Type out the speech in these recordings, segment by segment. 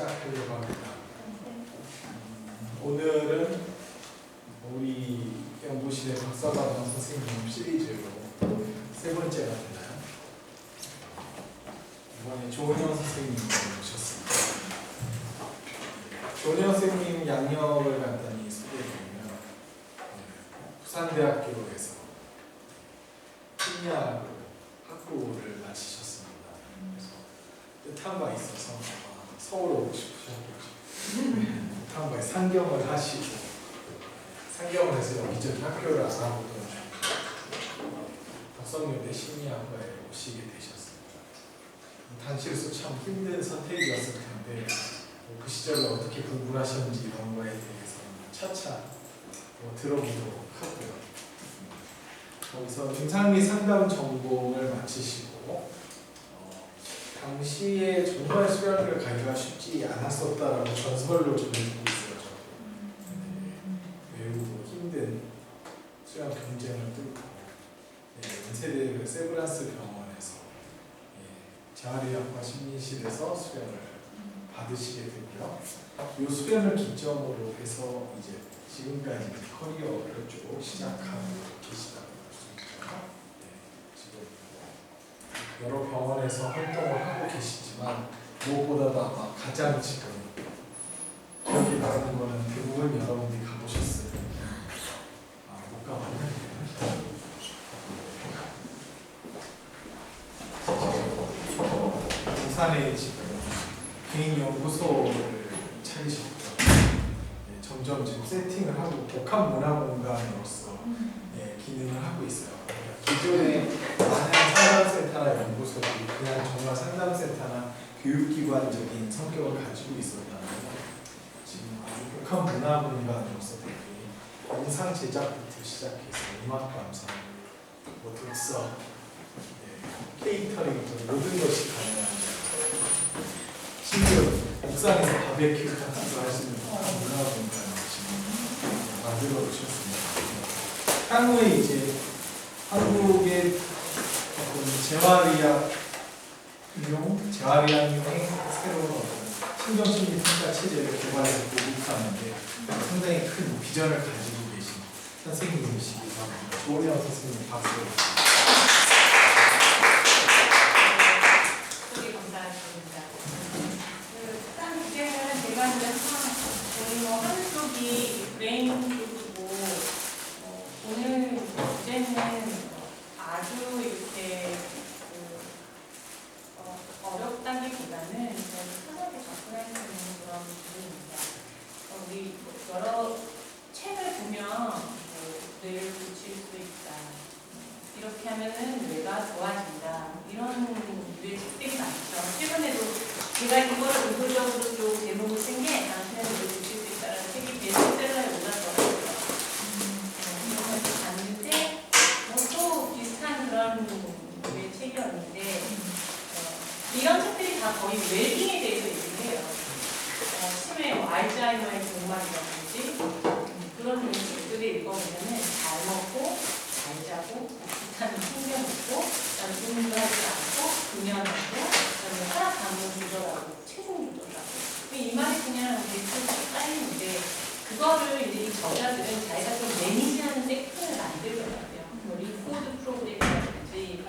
시작하려고 합니다. 오늘은 우리 연구실의 박사과정 선생님 시리즈로 세 번째가 되나요? 이번에 조은영 선생님을 모셨습니다. 조은영 선생님 양력을 간단히 소개해드리면 부산대학교에서 심리학 학부를 마치셨습니다. 그래서 뜻한 바 있어서 서울 오고 싶으셨겠죠. 뜻한 바에 상경을 하시고 상경을 해서 여기저기 학교를 알아보던 중 덕성여대 심리학과에 오시게 되셨습니다. 당시로서 참 힘든 선택이었을 텐데 그 시절에 어떻게 공부를 하셨는지 이런 거에 대해서는 차차 들어보도록 하고요. 거기서 임상미 상담 전공을 마치시고 당시에 정말 수련을 가기가 쉽지 않았었다라고 전설로 전해지고 있어요. 매우 힘든 수련 경쟁을 뚫고 연세대 세브란스 병원에서 재활의학과 심리실에서 수련을 받으시게 되고요. 이 수련을 기점으로 해서 이제 지금까지 커리어를 쭉 시작하고 계시다고 볼 수 있죠. 지금 여러 병원에서 활동을 하고 계시지만 무엇보다도 아마 가장 지금 기억이 나는 거는 대부분 여러분들이 가보셨어요. 못 가봤나요? 부산에 지금 개인 연구소를 차리셨고요. 점점 지금 세팅을 하고 복합 문화 공간으로서 기능을 하고 있어요. 기존에 많은 상담센터나 연구소들이 그냥 정말 상담센터나 교육기관적인 성격을 가지고 있었다면 지금 아주 복합 문화 공간으로서 영상 제작부터 시작해서 음악 감상, 독서, 케이터링 모든 것이 가능한 심지어 옥상에서 바베큐 같은 거 할 수 있는 문화 공간을 지금 만들어 주셨습니다. 향후에 이제 한국의 재활의학용, 재활의학용의 새로운 신경심리 평가 체제를 개발해서 보급하는데 상당히 큰 비전을 가지고 계신 선생님이시기도 합니다. 조은영 선생님 박수. 네, 감사합니다. 일단 주제는 제가 이제 저희 하늘 쪽이 브레인 쪽이고 오늘 주제는 아주 이렇게 어렵다기보다는 편하게 접근할 수 있는 그런 부분입니다. 우리 여러 책을 보면 뇌를 고칠 수 있다. 이렇게 하면은 뇌가 좋아진다. 이런 뇌 책들이 많죠. 최근에도 제가 이거를 의도적으로 좀 제목을 쓴 게 당신은 뇌를 고칠 수 있다라는 책이 베스트셀러에 올라서요. 이런 걸 봤는데 또 비슷한 그런 뇌 책이었는데 이런 책들이 다 거의 웰빙에 대해서 얘기를 해요. 치매, 알츠하이머의 종말이라든지 그런 책들을 읽어보면은 잘 먹고 잘 자고 비타민 챙겨 먹고 그다음에 운동도 하지 않고 금연하고 그다음에 혈압 반응 조절하고 체중 조절하고 이 말이 그냥 대충 쌓이는데 그거를 이제 이 저자들은 자기가 좀 매니지하는 섹션을 만들더라고요. 뭐 리코드 프로그램이라든지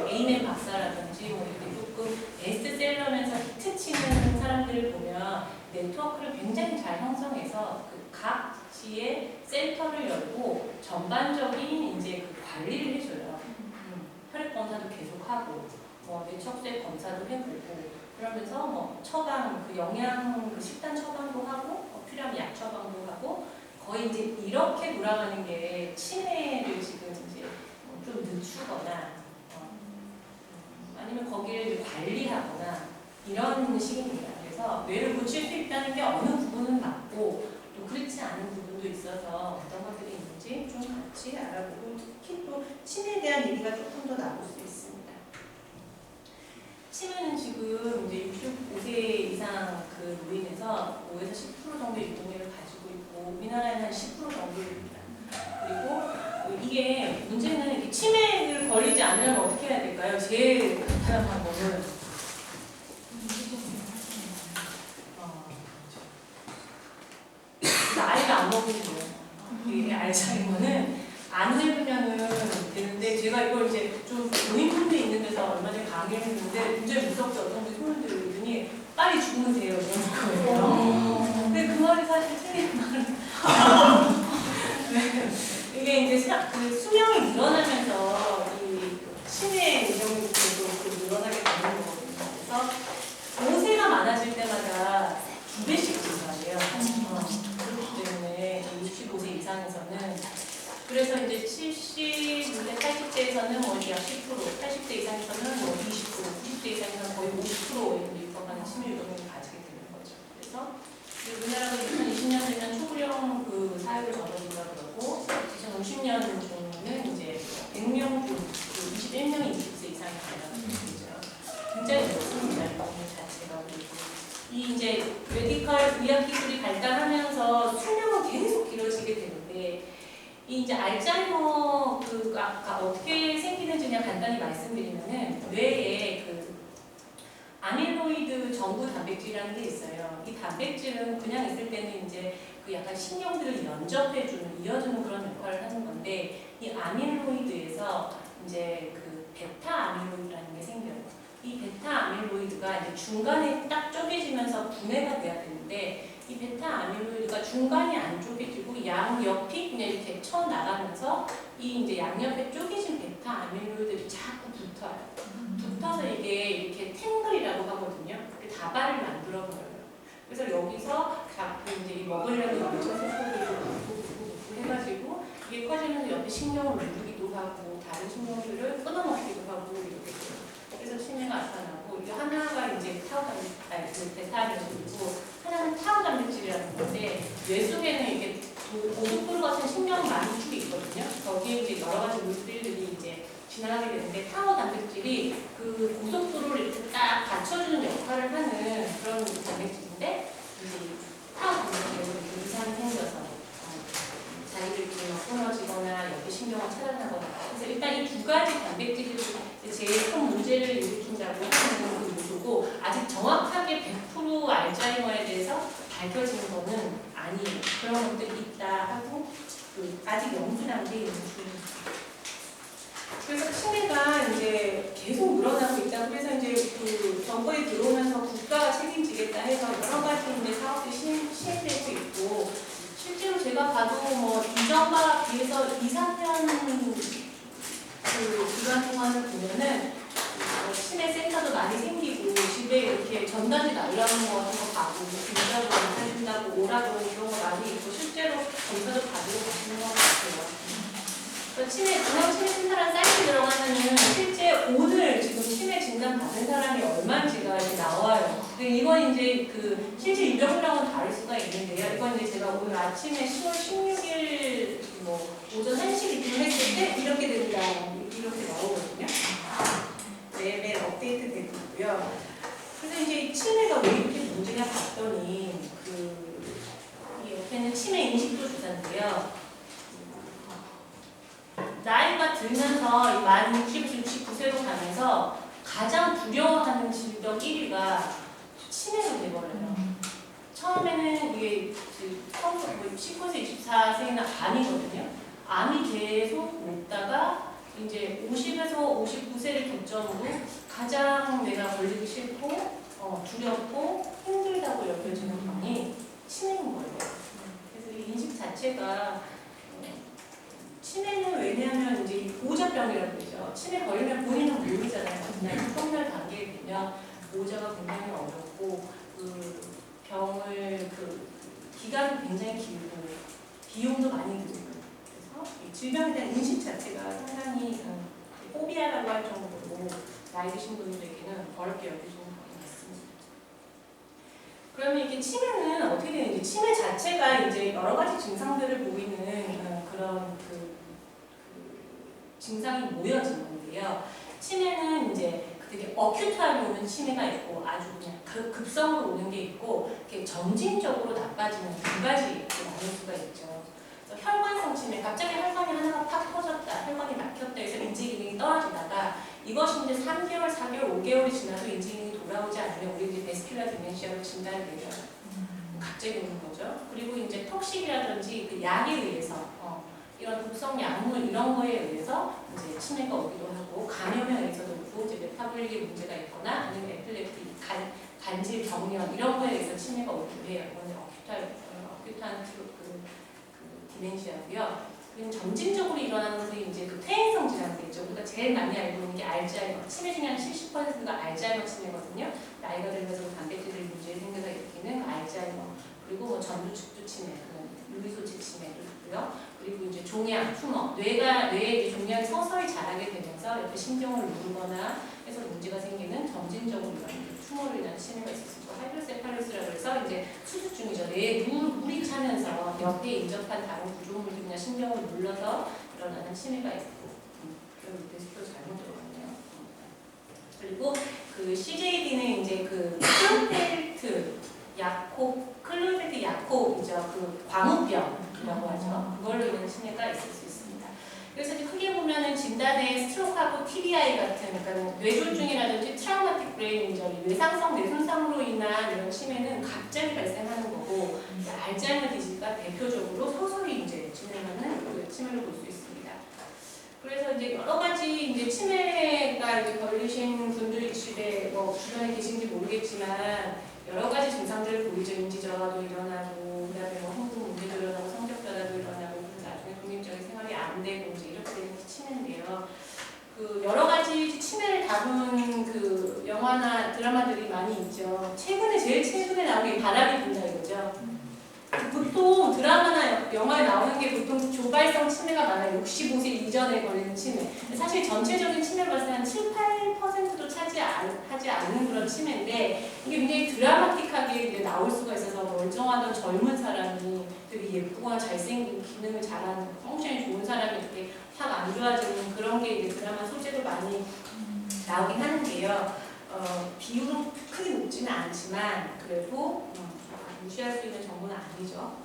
에이맨 박사라든지 이렇게 조금 베스트셀러면서 히트치는 사람들을 보면 네트워크를 굉장히 잘 형성해서 각 지의 센터를 열고 전반적인 이제 그 관리를 해줘요. 혈액 검사도 계속하고 뇌척색 검사도 해보고 그러면서 처방 그 영양 그 식단 처방도 하고 필요하면 약 처방도 하고 거의 이제 이렇게 돌아가는 게 치매를 지금 이제 좀 늦추거나 아니면 거기를 관리하거나 이런 식입니다. 그래서 뇌를 고칠 수 있다는 게 어느 부분은 맞고 또 그렇지 않은 부분도 있어서 어떤 것들이 있는지 좀 같이 알아보고 특히 또 치매에 대한 얘기가 조금 더 나올 수 있습니다. 치매는 지금 이제 65세 이상 그 노인에서 5에서 10% 정도의 유동률을 가지고 있고 우리나라에는 한 10% 정도입니다. 그리고 이게 문제는 치매를 걸리지 않으려면 어떻게 해야 될까요? 제일 간단한 방법은 먹으면 이게 알츠하이머는 안 늙으면은 되는데 제가 이걸 이제 좀 노인분들 있는 데서 얼마 전에 강의를 했는데 굉장히 무섭죠. 어떤 분이 소문 들으더니 빨리 죽으면 돼요. 이런 거예요. 근데 그 말이 사실 틀린 말은 네. 이게 이제 그 수명이 늘어나면서 이 치매 이런 것도 늘어나게 되는 거거든요. 그래서 5세가 많아질 때마다 2배씩 증가해요. 그렇기 때문에 65세 이상에서는 그래서 이제 70, 80대에서는 뭐 약 10%, 80대 이상에서는 뭐 20%, 90대 이상에서는 거의 50%에 육박하는 치매 유동을 가지게 되는 거죠. 그래서 우리나라가 2020년 되면 초부령 그 사회를 접어든다 그러고 2050년 정도는 이제 100명 중 21명이 20세 이상이 된다는 얘기죠. 굉장히 높습니다. 이 자체가. 이 이제 메디컬 의학 기술이 발달하면서 수명은 계속 길어지게 되는데 이 이제 알츠하이머가 어떻게 생기는지 그냥 간단히 말씀드리면은 뇌에 그 아밀로이드 전구 단백질이라는 게 있어요. 이 단백질은 그냥 있을 때는 이제 그 약간 신경들을 연접해주는, 이어주는 그런 역할을 하는 건데 이 아밀로이드에서 이제 그 베타 아밀로이드라는 게 생겨요. 이 베타 아밀로이드가 이제 중간에 딱 쪼개지면서 분해가 돼야 되는데 이 베타 아밀로이드가 중간이 안 쪼개지고 양옆이 그냥 이렇게 쳐 나가면서 이 이제 양옆에 쪼개진 베타 아밀로이드들이 자꾸 붙어요. 붙어서 이게 이렇게 탱글이라고 하거든요. 다발을 만들어 버려요. 그래서 여기서 자꾸 이제 이 먹으려고 여기서 세포들을 해가지고 이게 커지면서 옆에 신경을 누르기도 하고 다른 신경들을 끊어먹기도 하고 이렇게 돼요. 그래서 치매가 나타나고 이게 하나가 이제 베타아밀로이드고 하나는 타우 단백질이라는 건데 뇌 속에는 이게 고속도로 같은 신경이 많이 축이 있거든요. 거기에 이제 여러 가지 물질들이 이제 지나가게 되는데 타워 단백질이 그 고속도로를 이렇게 딱 받쳐주는 역할을 하는 그런 단백질인데 타워 단백질이 이상이 생겨서 자기들끼리 끊어지거나 옆에 신경을 차단하거나 그래서 일단 이 두 가지 단백질이 제일 큰 문제를 일으킨다고 하는 그 요소고 아직 정확하게 100% 알츠하이머에 대해서 밝혀진 거는 아니에요. 그런 것들이 있다 하고 아직 연구 단계에 있는 중입니다. 그래서 치매가 이제 계속 늘어나고 있다. 그래서 이제 그 정부에 들어오면서 국가가 책임지겠다 해서 여러 가지 이제 사업들이 시행되고 있고 실제로 제가 봐도 뭐 이전과 비해서 2, 3년 그 기간 동안을 보면은 치매 센터도 많이 생기고 집에 이렇게 전단지 날라오는 거 같은 거 가고 검사도 해준다고 오라고 이런 거 많이 있고 실제로 검사도 받으러 가시는 것 같아요. 치매, 중앙치매 센터라는 사이트에 들어가면은 실제 오늘 지금 치매 진단 받은 사람이 얼마인지가 이제 나와요. 근데 이건 이제 그 실제 유병이랑은 다를 수가 있는데요. 이건 이제 제가 오늘 아침에 10월 16일 뭐 오전 1시 미팅을 했을 때 이렇게 된다. 이렇게 나오거든요. 매일 업데이트 되고 있고요. 그래서 이제 치매가 왜 이렇게 문제냐 봤더니 이 옆에는 치매 인식도 조사인데요. 나이가 들면서 만 60, 69세로 가면서 가장 두려워하는 질병 1위가 치매가 돼버려요. 처음에는 이게 19세, 24세는 암이거든요. 암이 계속 먹다가 이제 50에서 59세를 기점으로 가장 내가 걸리기 싫고 두렵고 힘들다고 여겨지는 병이 치매인 거예요. 그래서 이 인식 자체가 치매는 왜냐하면 이제 보호자병이라고 그러죠. 치매 걸리면 본인은 모르잖아요. 그냥 폭렬 단계에 되면 보호자가 굉장히 어렵고 그 병을 그 기간이 굉장히 길고 비용도 많이 들고 그래서 이 질병에 대한 인식 자체가 상당히 포비아라고 할 정도로 나이 드신 분들에게는 어렵게 여겨지는 것 같습니다. 그러면 이게 치매는 어떻게 되는지 치매 자체가 이제 여러 가지 증상들을 보이는 그런 증상이 모여진 건데요. 치매는 이제 되게 어큐트하게 오는 치매가 있고 아주 그냥 급성으로 오는 게 있고 이렇게 점진적으로 나빠지는 두 가지 나눌 수가 있죠. 그래서 혈관성 치매, 갑자기 혈관이 하나가 팍 터졌다, 혈관이 막혔다 해서 인지 기능이 떨어지다가 이것이 이제 3개월, 4개월, 5개월이 지나도 인지 기능이 돌아오지 않으면 우리 이제 베스큘라 디멘시아로 진단이 되죠. 갑자기 오는 거죠. 그리고 이제 턱식이라든지 그 약에 의해서 이런 독성 약물 이런 거에 의해서 이제 치매가 오기도 하고 감염에 의해서도 오고 이제 메타볼릭 문제가 있거나 아니면 에필레프틱 간질 경련 이런 거에 의해서 치매가 오기도 해요. 이건 어큐탄 디멘시아고요. 그리고 점진적으로 일어나는 것이 이제 그 퇴행성 질환이겠죠. 우리가 제일 많이 알고 있는 게 알츠하이머. 치매 중에 한 70%가 알츠하이머 치매거든요. 나이가 들면서 단백질 문제 생겨서 일으키는 알츠하이머. 그리고 뭐 전두축두 치매, 루이소치 치매도 있고요. 그리고 이제 종양, 튜머. 뇌에 이제 종양이 서서히 자라게 되면서 옆에 신경을 누르거나 해서 문제가 생기는 점진적으로 일어나는 튜머로 인한 치매가 있을 수 있고 하이드로세팔루스라고 해서 이제 수술 중이죠. 뇌에 물이 차면서 옆에 인접한 다른 구조물들이나 신경을 눌러서 일어나는 치매가 있고 그럼 베스도 잘못 들어갔네요. 그리고 그 CJD는 이제 그 클로펠트 야콥이죠. 그 광우병이라고 하죠. 그걸로 인한 치매가 있을 수 있습니다. 그래서 이제 크게 보면은 진단에 스트로크하고 TBI 같은 그러니까 뇌졸중이라든지 트라우마틱 브레인 인저리, 뇌상성 뇌손상으로 인한 이런 치매는 갑자기 발생하는 거고 알츠하이머 디지즈가 대표적으로 서서히 이제 진행하는 그 치매를 볼 수 있습니다. 그래서 이제 여러 가지 이제 치매가 이제 걸리신 분들이 집에 뭐 주변에 계신지 모르겠지만 여러 가지 증상들을 보이죠. 인지저하도 일어나고 그다음에 뭐 흥분 문제도 일어나고 성적 변화도 일어나고 나중에 독립적인 생활이 안 되고 이제 이렇게 되는 게 치매인데요. 그 여러 가지 치매를 다룬 그 영화나 드라마들이 많이 있죠. 제일 최근에 나온 게 바람이 분다 이거죠. 보통 드라마나 영화에 나오는 게 보통 조발성 치매가 많아요. 65세 이전에 걸리는 치매. 사실 전체적인 치매 발생한 7, 8%도 하지 않는 그런 치매인데 이게 굉장히 드라마틱하게 이제 나올 수가 있어서 멀쩡하던 젊은 사람이 되게 예쁘거나 잘생긴 기능을 잘하는 펑션이 좋은 사람이 이렇게 확 안 좋아지는 그런 게 이제 드라마 소재로 많이 나오긴 하는데요. 비율은 크게 높지는 않지만 그래도 무시할 수 있는 정보는 아니죠.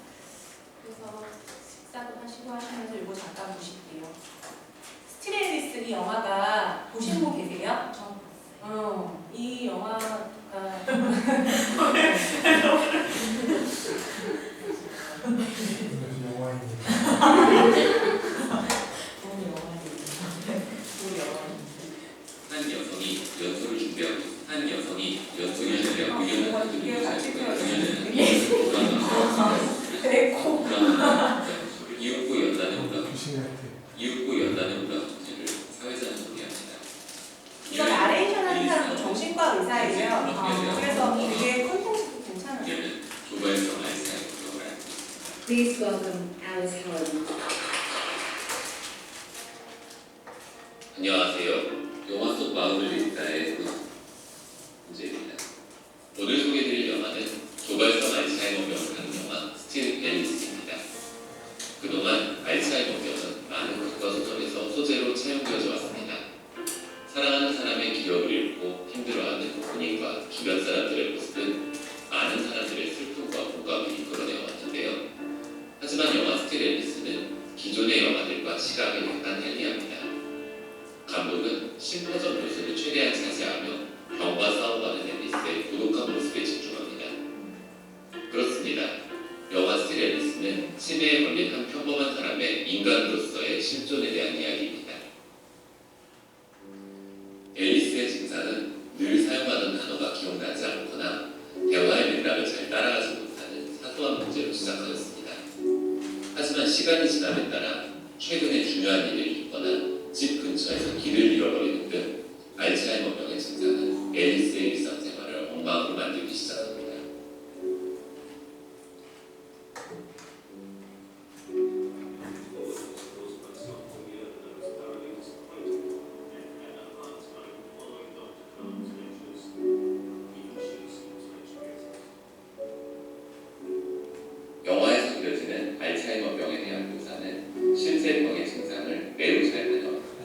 그래서 식사도 하시고 하시면서 이거 잠깐 보실게요. 스틸 앨리스 이 영화가 보신 분 계세요? 이 영화가 한 여성이 연소를 준비하고 한 여성이 연소를 준비하고 이윽고 연다는 문화 문제를 사회자는 논의합니다. 이거 나레이션 하는 사람도 정신과 의사예요. 그래서 되게 컨텐츠도 괜찮아요. 이제는 조발성 알츠하이머병을 앓고 있습니다. Please welcome Alice Helen. 안녕하세요. 영화 속 마음을 읽다의 문제입니다. 오늘 소개드릴 영화는 조발성 알츠하이머병을 하는 영화 스틸 앨리스입니다. 그동안 알츠하이머병은 많은 극과 소설에서 소재로 차용되어져 왔습니다. 사랑하는 사람의 기억을 잃고 힘들어하는 본인과 주변 사람들의 모습은 많은 사람들의 슬픔과 공감을 이끌어내어 왔는데요. 하지만 영화 스틸 앨리스는 기존의 영화들과 시각을 약간 달리합니다. 감독은 심퍼전 요소를 최대한 차지하며 병과 싸워가는 앨리스의 고독한 모습에 집중합니다. 그렇습니다. 영화 스틸 앨리스는 치매에 걸린 한 평범한 사람의 인간으로서의 실존에 대한 이야기입니다. 앨리스의 증상은 늘 사용하던 단어가 기억나지 않거나 대화의 맥락을 잘 따라가지 못하는 사소한 문제로 시작하였습니다. 하지만 시간이 지남에 따라 최근에 중요한 일을 잊거나 집 근처에서 길을 잃어버리는 등 알츠하이머병의 증상은 앨리스의 일상생활을 엉망으로 만들기 시작합니다. 영화에서 그려지는 알츠하이머병에 대한 묘사는 실제 병의 증상을 매우 잘 반영합니다.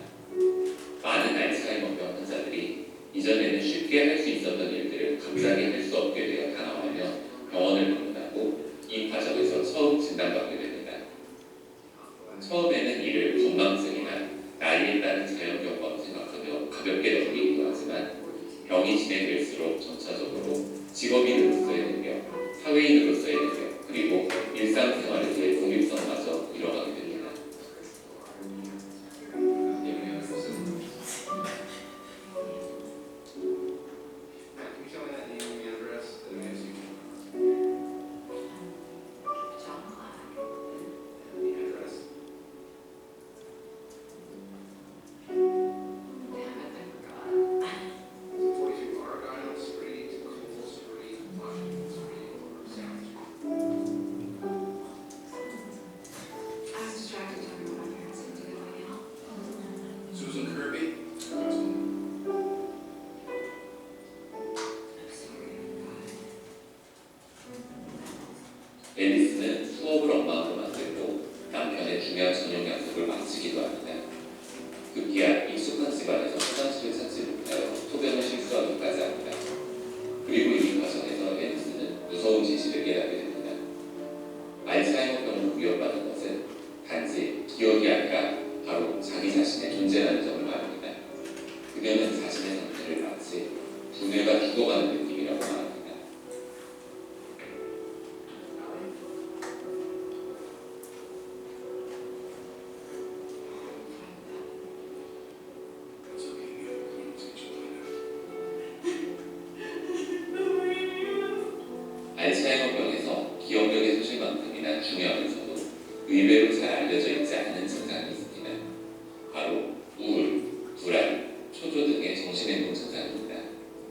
많은 알츠하이머병 환자들이 이전에는 쉽게 할 수 있었던 일들을 갑자기 할 수 없게 되어 앨리스는 수업을 엉망으로 만들고 남편의 중요한 저녁 약속을 망치기도 합니다. 급기야 익숙한 집안에서 화장실을 찾지 못하여 소변을 실수하기까지 합니다. 그리고 이 과정에서 앨리스는 무서운 진실을 깨닫게 됩니다. 알츠하이머병으로 위협받은 것은 단지 기억이 아니라 바로 자기 자신의 존재라는 점을 말합니다. 그녀는 자신의 상태를 마치 두뇌가 죽어가는 느낌이라고 말합니다. 알츠하이머병에서 기억력의 소실만큼이나 중요하면서도 의외로 잘 알려져 있지 않은 증상이 있습니다. 바로 우울, 불안, 초조 등의 정신행동 증상입니다.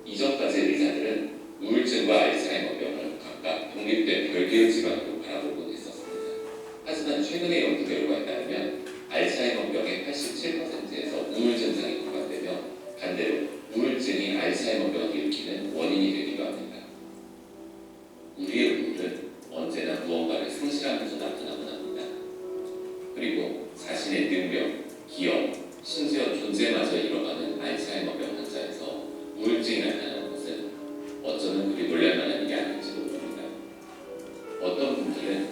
이전까지 의사들은 우울증과 알츠하이머병을 각각 독립된 별개의 질환으로 바라보곤 했었습니다. 하지만 최근의 연구 결과에 따르면 알츠하이머병의 87%에서 우울 증상이 동반되며 반대로 우울증이 알츠하이머병을 일으키는 원인이 되기도 합니다. 우리의 우울은 언제나 무언가를 상실하면서 나타나곤 합니다. 그리고 자신의 능력, 기억, 심지어 존재마저 잃어가는 알츠하이머병 환자에서 우울증이 나타나는 것은 어쩌면 그리 놀랄만한 일이 아닐지도 모릅니다. 어떤 분들은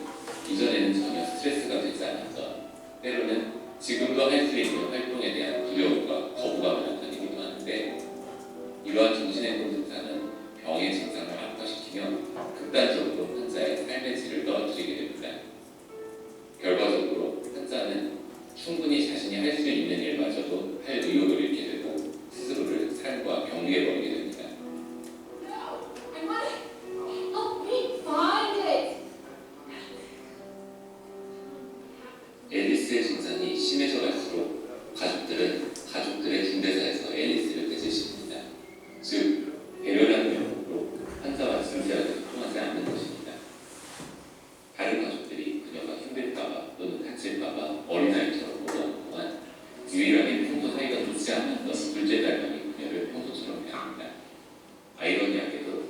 이전에는 전혀 스트레스가 되지 않았던, 때로는 지금도 할 수 있는 활동에 대한 두려움과 거부감을 나타내기도 하는데, 이러한 정신행동 증상은 병의 증상을 악화시키며 극단적으로 환자의 삶의 질을 떨어뜨리게 됩니다. 결과적으로 환자는 충분히 자신이 할 수 있는 일마저도 할 의욕을 잃게 되고 스스로를 삶과 경계해버리게 됩니다. I want it. Help me find it. 앨리스의 증상이 심해져 갈수록 가족들은 가족들의 중대사에서 앨리스를 배제시킵니다. 즉, 배려라는 명목으로 환자와 진지하게 소통하지 않는 것입니다. 다른 가족들이 그녀가 힘들까봐 또는 다칠까봐 어린아이처럼 보호하는 동안 유일하게 평소 사이가 좋지 않았던 둘째 딸만이 그녀를 평소처럼 대합니다. 아이러니하게도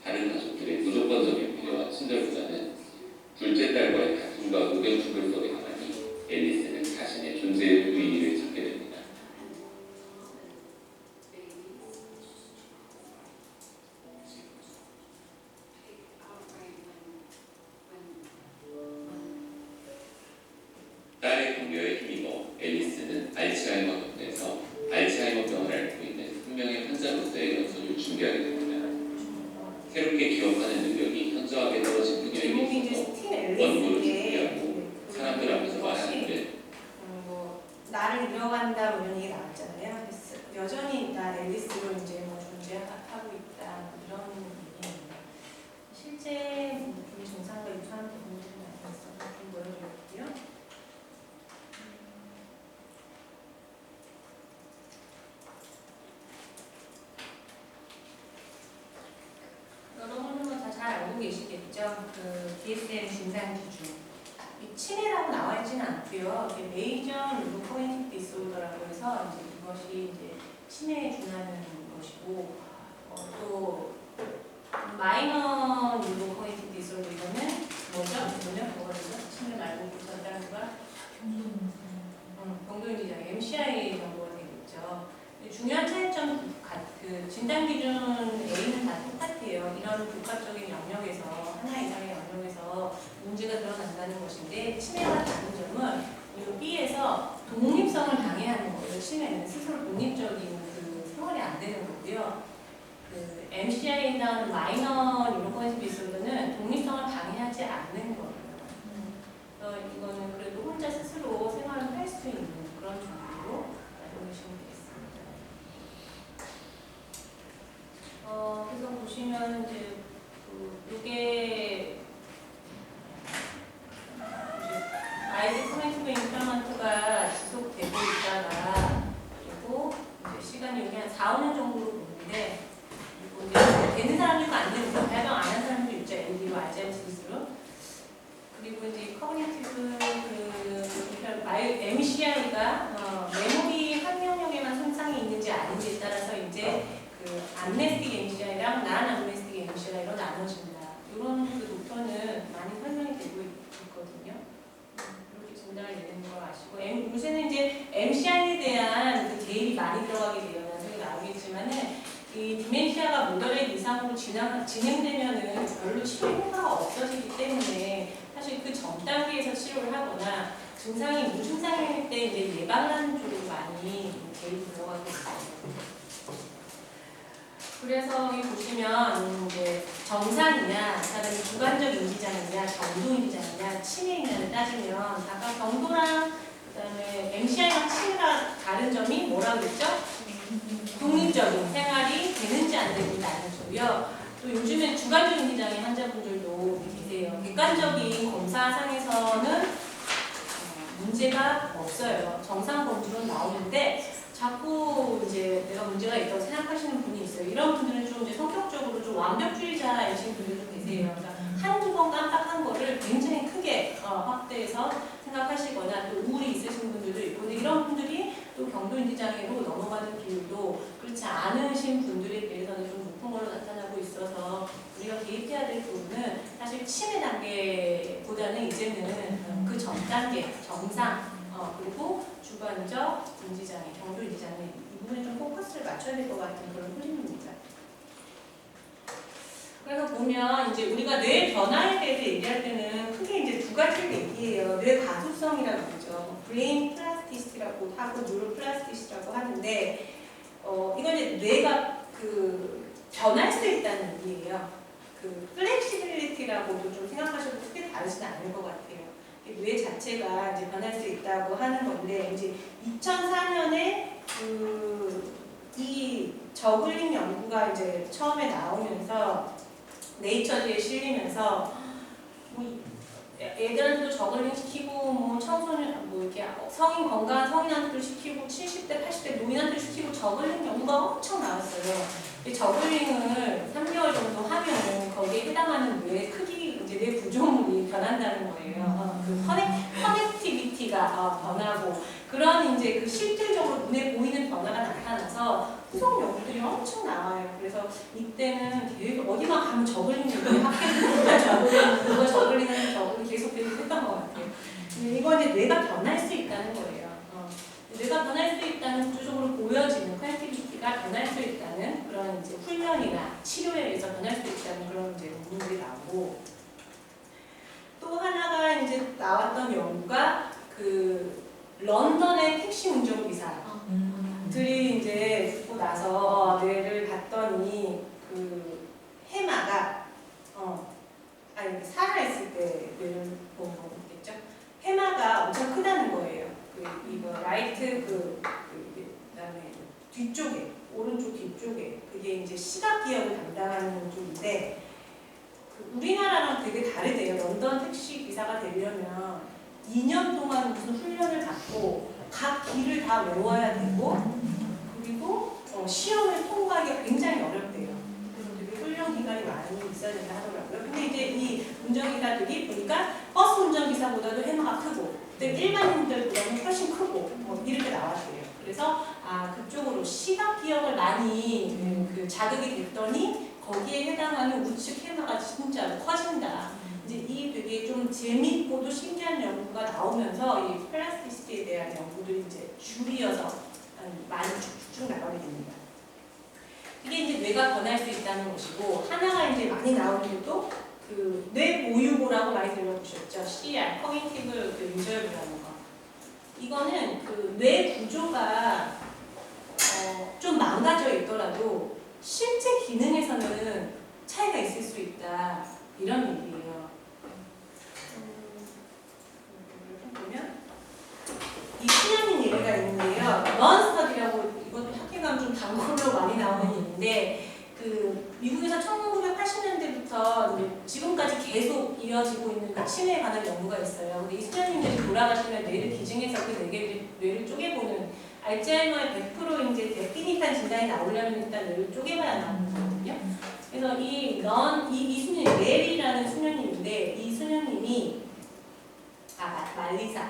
다른 가족들의 무조건적인 배려와 친절보다는 둘째 딸과의 다툼과 의견충돌 속에 가만히 앨리스는 자신의 존재의 의의를 찾게 됩니다. 딸의 격려에 힘입어 앨리스는 알츠하이머 병원에서 알츠하이머병을 앓고 있는 한 명의 환자로서의 연설을 준비하게 됩니다. 새롭게 기억하는 능력이 현저하게 떨어진 그녀에게 제목이 이제 있어서 스틸 원고를 앨리스인데 준비하고 사람들 앞에서 말하는 데 뭐 나를 잃어간다 뭐 이런 얘기 나왔잖아요. 그래서 여전히 나 앨리스로 이제 뭐 존재하고 있다 이런 얘기입니다. 실제 이 증상과 유사한 부분들이 많이 있어서 좀 보여드릴게요. 여러분은 다 잘 알고 계시겠죠? 그 DSM 진단 기준. 이 치매라고 나와 있지는 않고요. 이게 메이저 루코인 디스오더라고 해서 이제 이것이 이제 치매에 준하는 것이고, 또 마이너 루코인 디스오더 이거는 뭐죠? 이거는 뭐가 되죠? 치매 말고 다른 거가 병동인지장 MCI 정도가 되겠죠. 중요한 차이점 그 진단 기준 A는 다 똑같아요. 이런 복합적인 영역에서 하나 이상의 영역에서 문제가 드러난다는 것인데 치매와 다른 점은 이 B에서 독립성을 방해하는 거예요. 치매는 스스로 독립적인 그 생활이 안 되는 거고요. 그 MCI나 마이너 뉴로코니티브 디스오더는 독립성을 방해하지 않는 거예요. 그래서 이거는 그래도 혼자 스스로 생활을 할 수 있는 그런 정도로 알고 계시면 되겠습니다. 그래서 보시면 이제 이게 아이들 코그니티브 임플란트가 지속되고 있다가 그리고 이제 시간이 여기 한 4, 5년 정도로 보는데 이제 되는 사람들과 안 되는 사람 언더레이드 이상으로 진행되면은 별로 치료 효과가 없어지기 때문에 사실 그 전 단계에서 치료를 하거나 증상이 무증상일 때 이제 예방하는 쪽으로 많이 개입 들어가고 있어요. 그래서 여기 보시면 이제 정상이냐, 그다음에 주관적 인지장이냐, 경도 인지장이냐, 치매이냐를 따지면 아까 경도랑 그다음에 MCI랑 치매가 다른 점이 뭐라고 그랬죠? 독립적인 생활이 되는지 안 되는지라는 쪽이요. 또 요즘엔 주관적 인지장애 환자분들도 계세요. 객관적인 검사상에서는 문제가 없어요. 정상 검주로 나오는데 자꾸 이제 내가 문제가 있다고 생각하시는 분이 있어요. 이런 분들은 좀 이제 성격적으로 좀 완벽주의자이신 분들도 계세요. 그러니까 한두 번 깜빡한 거를 굉장히 크게 확대해서 생각하시거나 또 우울이 있으신 분들도 있고, 근데 이런 분들이 또 경도인지장애로 넘어가는 비율도 그렇지 않으신 분들에 대해서는 좀 높은 걸로 나타나고 있어서 우리가 개입해야 될 부분은 사실 치매 단계보다는 이제는 그 전 단계, 정상, 그리고 주관적 인지장애, 경도 인지장애 이 부분에 좀 포커스를 맞춰야 될 것 같은 그런 흐름입니다. 그래서 보면 이제 우리가 뇌 변화에 대해서 얘기할 때는 크게 이제 두 가지를 얘기해요. 뇌 가소성이라고 그러죠. 브레인 플라스티시티라고 하고 뉴로 플라스티시티라고 하는데 이건 이제 뇌가 그 변할 수 있다는 얘기예요. 그 플렉시빌리티라고도 좀 생각하셔도 크게 다르지는 않을 것 같아요. 뇌 자체가 이제 변할 수 있다고 하는 건데, 이제 2004년에 이 저글링 연구가 이제 처음에 나오면서 네이처지에 실리면서 뭐 애들한테도 저글링 시키고 뭐 청소년 뭐 이렇게 성인 건강한 성인한테도 시키고 70대 80대 노인한테도 시키고 저글링 연구가 엄청 나왔어요. 이 저글링을 3개월 정도 하면은 거기에 해당하는 뇌 크기 이제 뇌 구조물이 변한다는 거예요. 그 커넥티비티가 변하고 그런 이제 그 실질적으로 눈에 보이는 변화가 나타나서 후속 연구들이 엄청 나와요. 그래서 이때는 되게 어디만 가면 저글링이 학교에 저글링은 저글링 계속 했던 것 같아요. 이건 이제 뇌가 변할 수 있다는 거예요. 뇌가 변할 수 있다는 구조적으로 보여지는 커넥티비티가 변할 수 있다는 그런 이제 훈련이나 치료에 의해서 변할 수 있다는 그런 이제 부분들이 나오고, 또 하나가 이제 나왔던 연구가 그 런던의 택시 운전기사들이 이제 듣고 나서 뇌를 봤더니 그 해마가 아니 살아있을 때 뇌를 본 거겠죠. 해마가 엄청 크다는 거예요. 이거 라이트 그다음에 뒤쪽에 오른쪽 뒤쪽에 그게 이제 시각 기억을 담당하는 쪽인데 우리나라랑 되게 다르대요. 런던 택시 기사가 되려면 2년 동안 무슨 훈련을 받고 각 길을 다 외워야 되고 그리고 시험을 통과하기가 굉장히 어렵대요. 그래서 되게 훈련 기간이 많이 있어야 된다 하더라고요. 근데 이제 이 운전기사들이 보니까 버스 운전기사보다도 해마가 크고 일반인들보다는 훨씬 크고 이렇게 나왔대요. 그래서 그쪽으로 시각 기억을 많이 그 자극이 됐더니 거기에 해당하는 우측 해마가 진짜로 커진다. 이제 이 되게 좀 재미있고도 신기한 연구가 나오면서 이 플라스티시티에 대한 연구들이 이제 줄이어서 많이 쭉쭉 나가게 됩니다. 이게 이제 뇌가 변할 수 있다는 것이고, 하나가 이제 많이 나오는 것도 그 뇌 모유고라고 많이 들어보셨죠? CR, Cognitive Reserve라는 거. 이거는 그 뇌 구조가 좀 망가져 있더라도 실제 기능에서는 차이가 있을 수 있다. 이런 얘기예요. 보면 이 신현인 얘기가 있는데요. 넌스터디라고 이것도 학교 가면 좀 단골로 많이 나오는 얘기인데 그 미국에서 1980년대부터 지금까지 계속 이어지고 있는 그 치매에 관한 연구가 있어요. 근데 이 신현인들이 돌아가시면 뇌를 기증해서 그 뇌를 쪼개보는 알츠하이머의 100% 이제 데피니트한 진단이 나오려면 일단 뇌를 쪼개봐야 나오는 거거든요. 그래서 이 수녀님, 메리라는 수녀님인데 이 수녀님이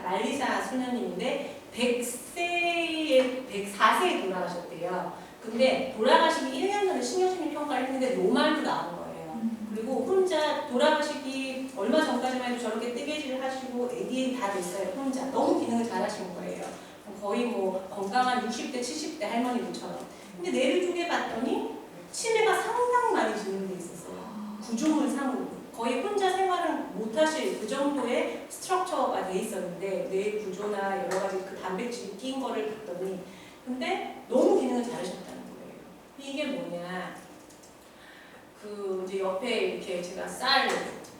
말리사 수녀님인데 104세에 돌아가셨대요. 근데 돌아가시기 1년 전에 신경심리 평가를 했는데 노말도 나온 거예요. 그리고 혼자 돌아가시기 얼마 전까지만 해도 저렇게 뜨개질을 하시고 ADA 다 됐어요. 혼자 너무 기능을 잘 하시는 거예요. 거의 뭐 건강한 60대 70대 할머니들처럼. 근데 뇌를 쪼개봤더니 치매가 상당히 많이 진행돼 있었어요. 구조물상으로 거의 혼자 생활을 못하실 그 정도의 스트럭처가 돼 있었는데 뇌 구조나 여러 가지 그 단백질이 끼인 거를 봤더니 근데 너무 기능을 잘하셨다는 거예요. 이게 뭐냐? 그 이제 옆에 이렇게 제가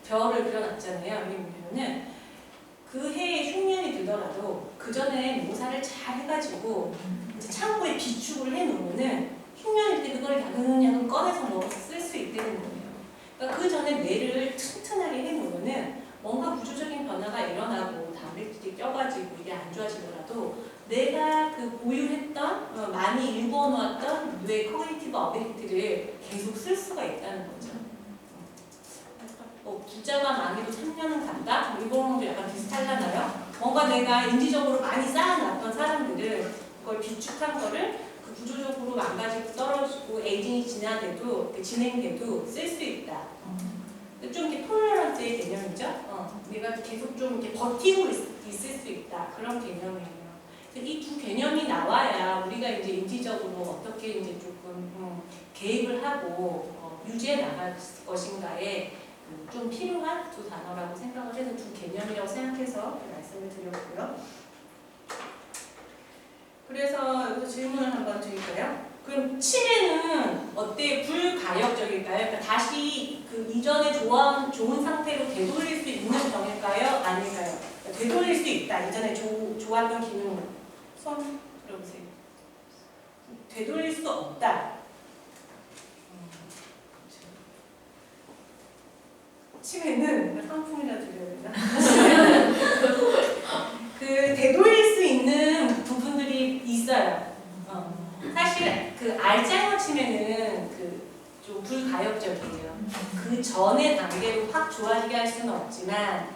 별을 그려놨잖아요. 여기 보면은 그 해에 흉년이 들더라도 그 전에 농사를 잘 해가지고 이제 창고에 비축을 해놓으면은 흉년일 때 그걸 야금야금 꺼내서 먹어서 쓸 수 있다는 거예요. 그러니까 그 전에 뇌를 튼튼하게 해놓으면은 뭔가 구조적인 변화가 일어나고 단백질이 껴가지고 이게 안 좋아지더라도 내가 그 보유했던 많이 일궈놓았던 뇌 커그니티브 어빌리티를 계속 쓸 수가 있다는 거죠. 뭐 부자가 많이도 3년은 간다? 뭐 이런 것도 약간 비슷하잖아요. 뭔가 내가 인지적으로 많이 쌓아놨던 사람들은 그걸 비축한 거를 그 구조적으로 망가지고 떨어지고 에이징이 진행돼도 쓸 수 있다. 좀 이렇게 톨러런스의 개념이죠. 내가 계속 좀 이렇게 버티고 있을 수 있다. 그런 개념이에요. 이 두 개념이 나와야 우리가 이제 인지적으로 어떻게 이제 조금 개입을 하고 유지해 나갈 것인가에 좀 필요한 두 단어라고 생각을 해서 두 개념이라고 생각해서 말씀을 드렸고요. 그래서 여기서 질문을 한번 드릴까요? 그럼 치매는 어때 불가역적일까요? 그러니까 다시 그 이전에 좋은 상태로 되돌릴 수 있는 병일까요? 아닐까요? 그러니까 되돌릴 수 있다. 이전에 좋았던 기능을 손 들어보세요. 되돌릴 수 없다. 치매는 상품이라 드려야 되나? 그 되돌릴 수 있는 부분들이 있어요. 사실 그 알츠하이머 치매는 좀 불가역적이에요. 그 전의 단계로 확 좋아지게 할 수는 없지만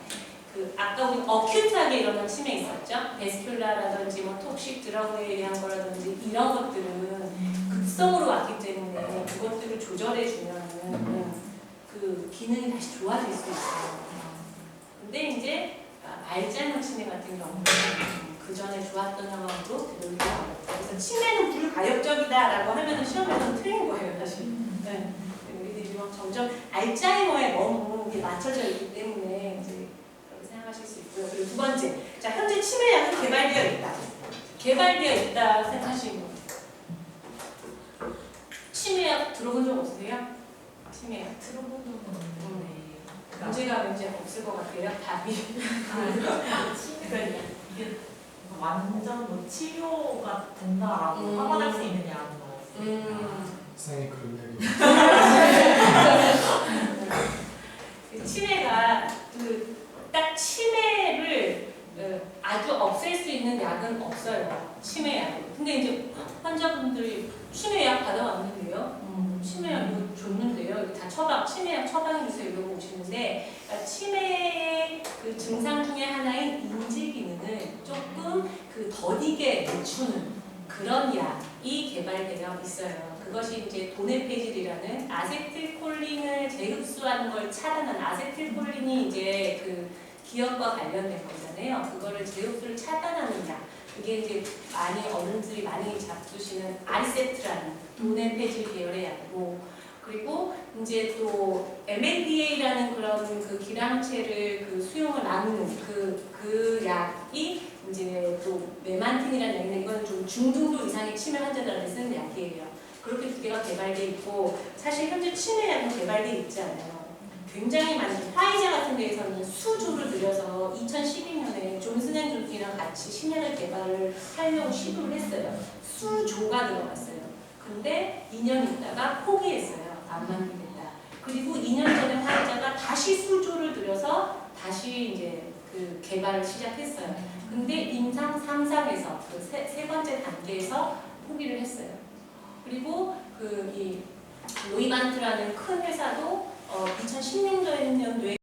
아까 우리 어큐트하게 일어난 치매 있었죠? 베스큘라라든지 뭐 톡식 드러그에 의한 거라든지 이런 것들은 급성으로 왔기 때문에 그것들을 조절해 주면은 그 기능이 다시 좋아질 수 있어요. 근데 이제 알츠하이머 치매 같은 경우는 그 전에 좋았던 상황으로 되돌리기 어렵다. 그래서 치매는 불가역적이다라고 하면은 시험에서는 틀린 거예요, 사실. 네. 우리들이 막 점점 알츠하이머에 너무 맞춰져 있기 때문에 이제 그렇게 생각하실 수 있고요. 그리고 두 번째, 자 현재 치매약은 개발되어 있다. 개발되어 있다 생각하시고 치매약 들어본 적 없으세요? 치매약 들어본 적은 없는데 문제가 왠지 없을 것 같아요. 답이. 그러니까 이게 완전 뭐 치료가 된다라고 확언할 수 있는 약은 없어요. 선생님 그런 얘기. 치매가 딱 치매를 아주 없앨 수 있는 약은 없어요. 치매약. 근데 이제 환자분들이 치매약 받아왔는데요. 치매약 이거 줬는데요. 이거 다 치매약 처방해주세요. 이러고 오시는데 치매의 그 증상 중에 하나인 인지 기능을 조금 더디게 늦추는 그런 약이 개발되어 있어요. 그것이 이제 도네페질이라는 아세틸콜린을 재흡수하는 걸 차단하는 아세틸콜린이 이제 기억과 관련된 거잖아요. 그거를 재흡수를 차단하는 약. 이게 이제 어른들이 많이 잡수시는 아리세트라는 도네페질 계열의 약이고, 그리고 이제 또 MNDA라는 그런 기량체를 수용을 막는 그 약이 이제 또 메만틴이라는 약인데 이건 좀 중등도 이상의 치매 환자들한테 쓰는 약이에요. 그렇게 두 개가 개발돼 있고 사실 현재 치매 약은 개발돼 있지 않아요. 굉장히 많은 화이자 같은 데에서는 수조를 들여서 2012년에 존슨앤존슨이랑 같이 신약을 개발을 하려고 시도를 했어요. 수조가 들어갔어요. 근데 2년 있다가 포기했어요. 안 만들겠다. 그리고 2년 전에 화이자가 다시 수조를 들여서 다시 이제 개발을 시작했어요. 근데 임상 3상에서 세 번째 단계에서 포기를 했어요. 그리고 이 로이반트라는 큰 회사도 2016년도에